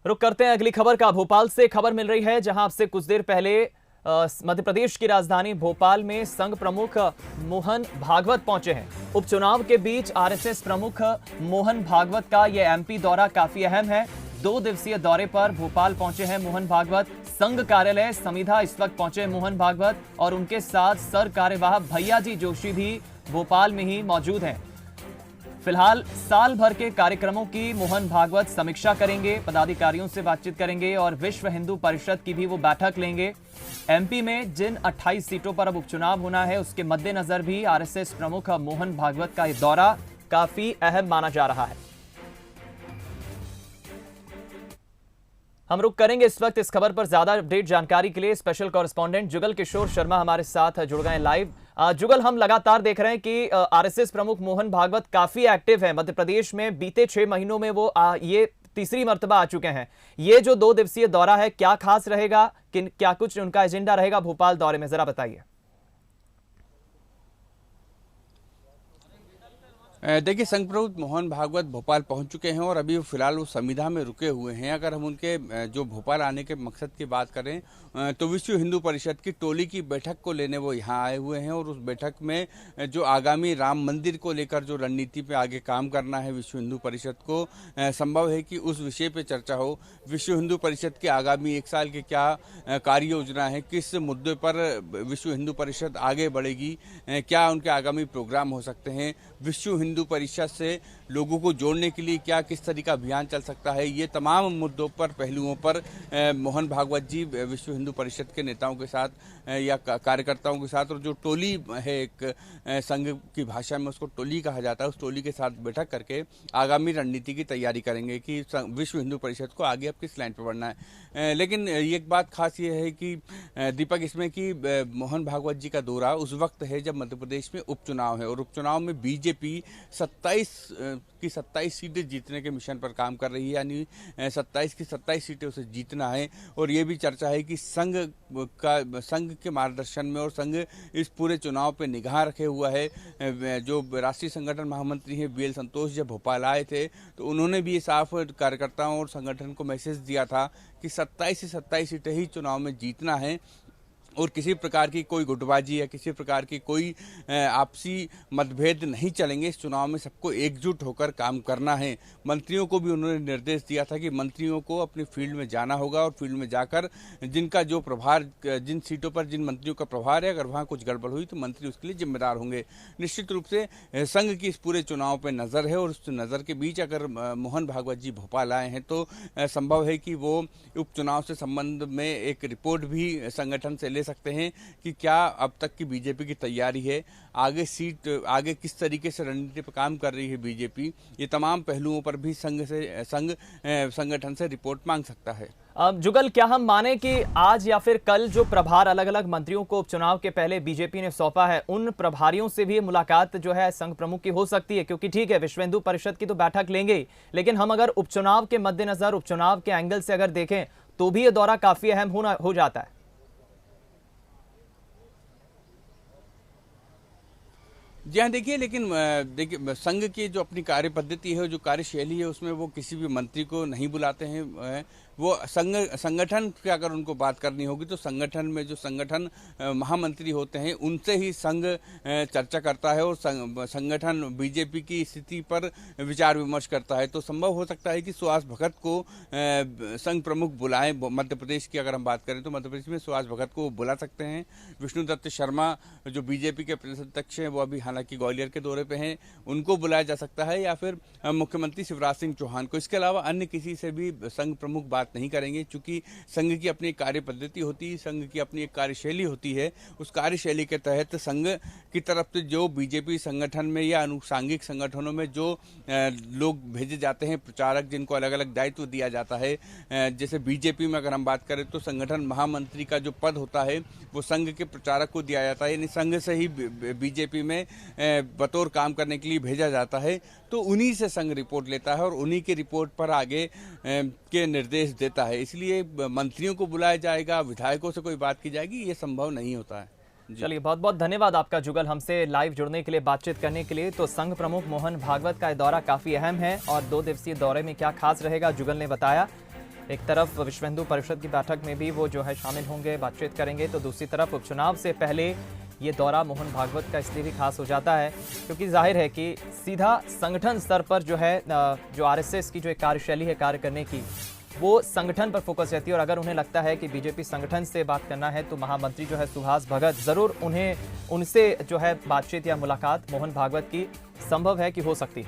रुक करते हैं अगली खबर का। भोपाल से खबर मिल रही है, जहां अब से कुछ देर पहले मध्य प्रदेश की राजधानी भोपाल में संघ प्रमुख मोहन भागवत पहुंचे हैं। उपचुनाव के बीच आरएसएस प्रमुख मोहन भागवत का यह एमपी दौरा काफी अहम है। 2 दिवसीय दौरे पर भोपाल पहुंचे हैं मोहन भागवत। संघ कार्यालय समिधा इस वक्त पहुंचे मोहन भागवत और उनके साथ सर कार्यवाह भैयाजी जोशी भी भोपाल में ही मौजूद हैं। फिलहाल साल भर के कार्यक्रमों की मोहन भागवत समीक्षा करेंगे, पदाधिकारियों से बातचीत करेंगे और विश्व हिंदू परिषद की भी वो बैठक लेंगे। एमपी में जिन 28 सीटों पर अब उपचुनाव होना है, उसके मद्देनजर भी आरएसएस प्रमुख मोहन भागवत का यह दौरा काफी अहम माना जा रहा है। हम रुक करेंगे इस वक्त इस खबर पर। ज्यादा अपडेट जानकारी के लिए स्पेशल कॉरेस्पॉन्डेंट जुगल किशोर शर्मा हमारे साथ जुड़ गए लाइव। जुगल, हम लगातार देख रहे हैं कि आरएसएस प्रमुख मोहन भागवत काफी एक्टिव है मध्य प्रदेश में। बीते 6 महीनों में वो ये तीसरी मर्तबा आ चुके हैं। ये जो 2 दिवसीय दौरा है, क्या खास रहेगा, क्या कुछ उनका एजेंडा रहेगा भोपाल दौरे में, जरा बताइए। देखिए, संघ प्रमुख मोहन भागवत भोपाल पहुंच चुके हैं और अभी फिलहाल वो संविधा में रुके हुए हैं। अगर हम उनके जो भोपाल आने के मकसद की बात करें तो विश्व हिंदू परिषद की टोली की बैठक को लेने वो यहाँ आए हुए हैं और उस बैठक में जो आगामी राम मंदिर को लेकर जो रणनीति पे आगे काम करना है विश्व हिंदू परिषद को, संभव है कि उस विषय पे चर्चा हो। विश्व हिंदू परिषद के आगामी 1 साल की क्या कार्य योजना है, किस मुद्दे पर विश्व हिंदू परिषद आगे बढ़ेगी, क्या उनके आगामी प्रोग्राम हो सकते हैं, विश्व हिंदू परिषद से लोगों को जोड़ने के लिए क्या किस तरह का अभियान चल सकता है, ये तमाम मुद्दों पर, पहलुओं पर मोहन भागवत जी विश्व हिंदू परिषद के नेताओं के साथ या कार्यकर्ताओं के साथ, और जो टोली है एक संघ की भाषा में उसको टोली कहा जाता है, उस टोली के साथ बैठक करके आगामी रणनीति की तैयारी करेंगे कि विश्व हिंदू परिषद को आगे अब किस लाइन पर बढ़ना है। लेकिन एक बात खास ये है कि दीपक, इसमें कि मोहन भागवत जी का दौरा उस वक्त है जब मध्य प्रदेश में उपचुनाव है और उपचुनाव में बीजेपी 27 सीटें जीतने के मिशन पर काम कर रही है, यानी 27 की 27 सीटें उसे जीतना है। और ये भी चर्चा है कि संघ के मार्गदर्शन में और संघ इस पूरे चुनाव पे निगाह रखे हुआ है। जो राष्ट्रीय संगठन महामंत्री हैं बीएल संतोष जब भोपाल आए थे तो उन्होंने भी साफ कार्यकर्ताओं और संगठन को मैसेज दिया था कि 27 से 27 सीटें ही चुनाव में जीतना है और किसी प्रकार की कोई गुटबाजी या किसी प्रकार की कोई आपसी मतभेद नहीं चलेंगे। इस चुनाव में सबको एकजुट होकर काम करना है। मंत्रियों को भी उन्होंने निर्देश दिया था कि मंत्रियों को अपनी फील्ड में जाना होगा और फील्ड में जाकर जिनका जो प्रभार, जिन सीटों पर जिन मंत्रियों का प्रभार है, अगर वहाँ कुछ गड़बड़ हुई तो मंत्री उसके लिए जिम्मेदार होंगे। निश्चित रूप से संघ की इस पूरे चुनाव पर नज़र है और उस नज़र के बीच अगर मोहन भागवत जी भोपाल आए हैं तो संभव है कि वो उपचुनाव से संबंध में एक रिपोर्ट भी संगठन से सकते हैं कि क्या अब तक की बीजेपी की तैयारी है, आगे किस तरीके से रणनीति पर काम कर रही है बीजेपी। ये तमाम पहलुओं पर भी संगठन से रिपोर्ट मांग सकता है। जुगल, क्या हम माने कि आज या फिर कल जो प्रभार अलग अलग मंत्रियों को उपचुनाव के पहले बीजेपी ने सौंपा है, उन प्रभारियों से भी मुलाकात जो है संघ प्रमुख की हो सकती है? क्योंकि ठीक है, विश्व हिंदू परिषद की तो बैठक लेंगे ही, लेकिन हम अगर उपचुनाव के मद्देनजर, उपचुनाव के एंगल से अगर देखें तो भी ये दौरा काफी अहम हो जाता है। जी हाँ, देखिए, लेकिन देखिए संघ की जो अपनी कार्य पद्धति है, जो कार्यशैली है, उसमें वो किसी भी मंत्री को नहीं बुलाते हैं। वो संगठन की अगर उनको बात करनी होगी तो संगठन में जो संगठन महामंत्री होते हैं उनसे ही संघ चर्चा करता है और संगठन बीजेपी की स्थिति पर विचार विमर्श करता है। तो संभव हो सकता है कि सुहास भगत को संघ प्रमुख बुलाएं। मध्य प्रदेश की अगर हम बात करें तो मध्य प्रदेश में सुहास भगत को बुला सकते हैं। विष्णु दत्त शर्मा जो बीजेपी के प्रदेश अध्यक्ष हैं, वो अभी हालांकि ग्वालियर के दौरे पे हैं, उनको बुलाया जा सकता है, या फिर मुख्यमंत्री शिवराज सिंह चौहान को। इसके अलावा अन्य किसी से भी संघ प्रमुख बात नहीं करेंगे, क्योंकि संघ की अपनी कार्य पद्धति होती है, संघ की अपनी एक कार्यशैली होती है। उस कार्यशैली के तहत संघ की तरफ से जो बीजेपी संगठन में या अनुषांगिक संगठनों में जो लोग भेजे जाते हैं, प्रचारक, जिनको अलग अलग दायित्व दिया जाता है, जैसे बीजेपी में अगर हम बात करें तो संगठन महामंत्री का जो पद होता है वो संघ के प्रचारक को दिया जाता है, यानी संघ से ही बीजेपी में बतौर काम करने के लिए भेजा जाता है। तो उन्हीं से संघ रिपोर्ट लेता है और उन्हीं की रिपोर्ट पर आगे के निर्देश देता है। इसलिए मंत्रियों को बुलाया जाएगा, विधायकों से कोई बात की जाएगी, ये संभव नहीं होता है। चलिए, बहुत बहुत धन्यवाद आपका जुगल, हमसे लाइव जुड़ने के लिए, बातचीत करने के लिए। तो संघ प्रमुख मोहन भागवत का दौरा काफी अहम है और 2 दिवसीय दौरे में क्या खास रहेगा जुगल ने बताया। एक तरफ विश्व हिंदू परिषद की बैठक में भी वो जो है शामिल होंगे, बातचीत करेंगे, तो दूसरी तरफ उपचुनाव से पहले ये दौरा मोहन भागवत का इसलिए भी खास हो जाता है क्योंकि जाहिर है कि सीधा संगठन स्तर पर जो है जो आरएसएस की जो एक कार्यशैली है कार्य करने की, वो संगठन पर फोकस रहती है। और अगर उन्हें लगता है कि बीजेपी संगठन से बात करना है तो महामंत्री जो है सुहास भगत जरूर उनसे जो है बातचीत या मुलाकात मोहन भागवत की संभव है कि हो सकती है।